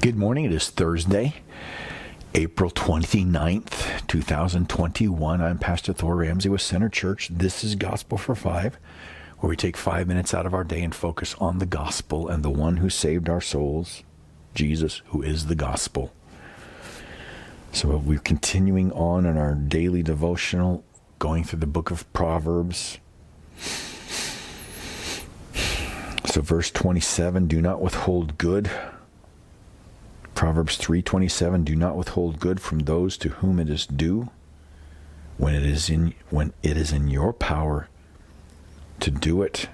Good morning. It is Thursday, April 29th, 2021. I'm Pastor Thor Ramsey with Center Church. This is Gospel for Five, where we take 5 minutes out of our day and focus on the gospel and the one who saved our souls, Jesus, who is the gospel. So we're continuing on in our daily devotional, going through the book of Proverbs. So verse 27, do not withhold good. Proverbs 3:27, do not withhold good from those to whom it is due, when it is in your power to do it.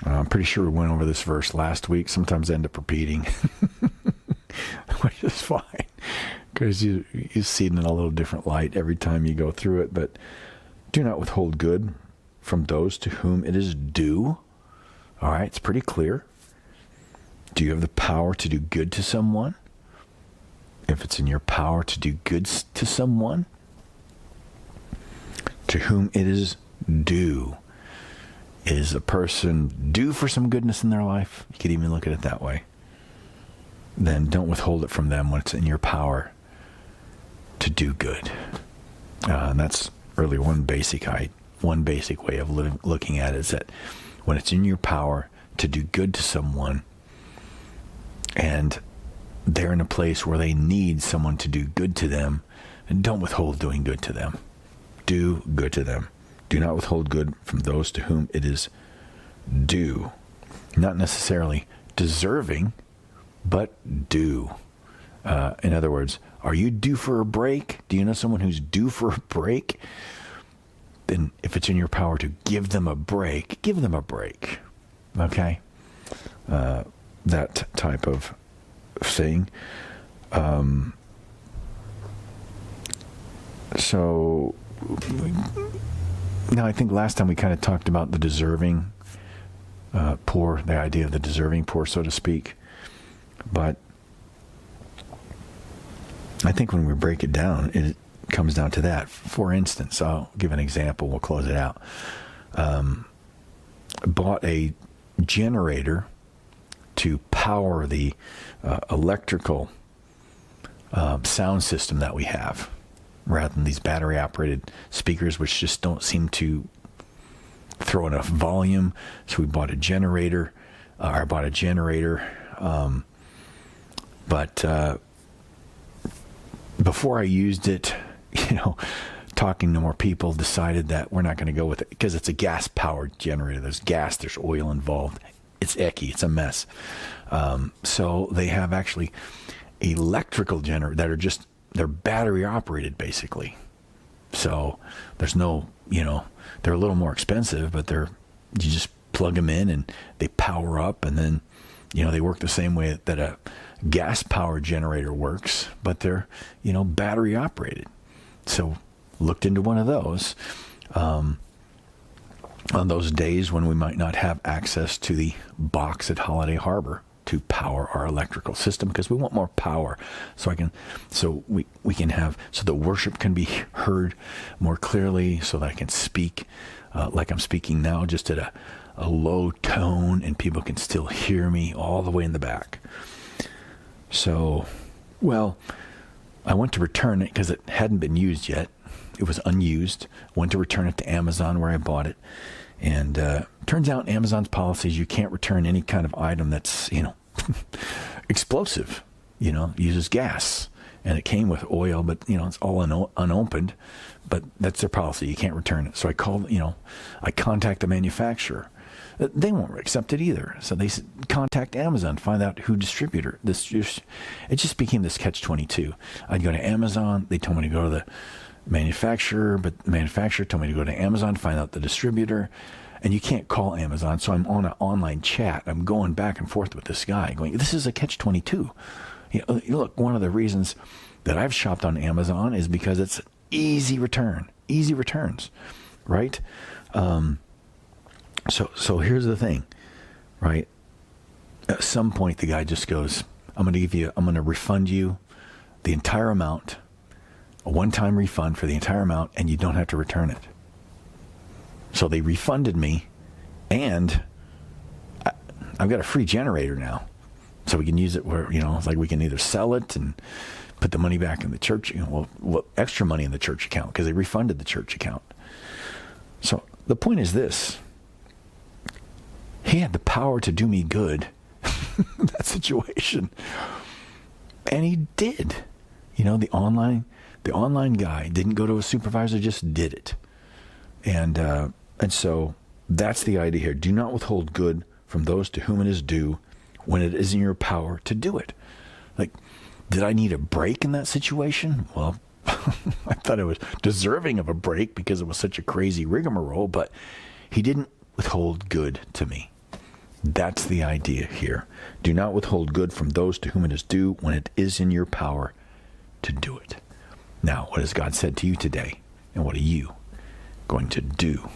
I'm pretty sure we went over this verse last week. Sometimes I end up repeating, which is fine, because you see it in a little different light every time you go through it. But do not withhold good from those to whom it is due. All right, it's pretty clear. Do you have the power to do good to someone? If it's in your power to do good to someone, to whom it is due. Is a person due for some goodness in their life? You could even look at it that way. Then don't withhold it from them when it's in your power to do good. And that's really one basic way of looking at it, is that when it's in your power to do good to someone, and they're in a place where they need someone to do good to them, and don't withhold doing good to them. Do good to them. Do not withhold good from those to whom it is due. Not necessarily deserving, but due. In other words, are you due for a break? Do you know someone who's due for a break? Then if it's in your power to give them a break, give them a break. Okay? That type of thing. So now I think last time we kind of talked about the deserving poor, the idea of the deserving poor, so to speak. But I think when we break it down, it comes down to that. For instance, I'll give an example. We'll close it out. Bought a generator to power the electrical sound system that we have, rather than these battery-operated speakers, which just don't seem to throw enough volume. So we bought a generator. But before I used it, talking to more people, decided that we're not going to go with it because it's a gas-powered generator. There's gas, there's oil involved. It's icky. It's a mess. So they have actually electrical generators that they're battery operated, basically. So there's no, they're a little more expensive, but you just plug them in and they power up, and then, they work the same way that a gas powered generator works, but they're, battery operated. So looked into one of those. On those days when we might not have access to the box at Holiday Harbor to power our electrical system, because we want more power, so we can have, so the worship can be heard more clearly, so that I can speak like I'm speaking now, just at a low tone, and people can still hear me all the way in the back. So, I went to return it because it hadn't been used yet. It was unused. Went to return it to Amazon where I bought it. And turns out Amazon's policy is you can't return any kind of item that's, explosive, uses gas. And it came with oil, but, it's all unopened. But that's their policy. You can't return it. So I called, I contact the manufacturer. They won't accept it either. So they contact Amazon, find out who distributor. It just became this catch-22. I'd go to Amazon. They told me to go to the manufacturer, but the manufacturer told me to go to Amazon, find out the distributor, and you can't call Amazon. So I'm on an online chat. I'm going back and forth with this guy going, this is a catch-22. Look, one of the reasons that I've shopped on Amazon is because it's easy returns, right? So here's the thing, right? At some point, the guy just goes, I'm going to refund you the entire amount, a one-time refund for the entire amount, and you don't have to return it. So they refunded me, and I've got a free generator now. So we can use it where, it's like we can either sell it and put the money back in the church, extra money in the church account because they refunded the church account. So the point is this. He had the power to do me good in that situation. And he did. The online guy didn't go to a supervisor, just did it. And so that's the idea here. Do not withhold good from those to whom it is due when it is in your power to do it. Like, did I need a break in that situation? Well, I thought I was deserving of a break because it was such a crazy rigmarole, but he didn't withhold good to me. That's the idea here. Do not withhold good from those to whom it is due when it is in your power to do it. Now, what has God said to you today? And what are you going to do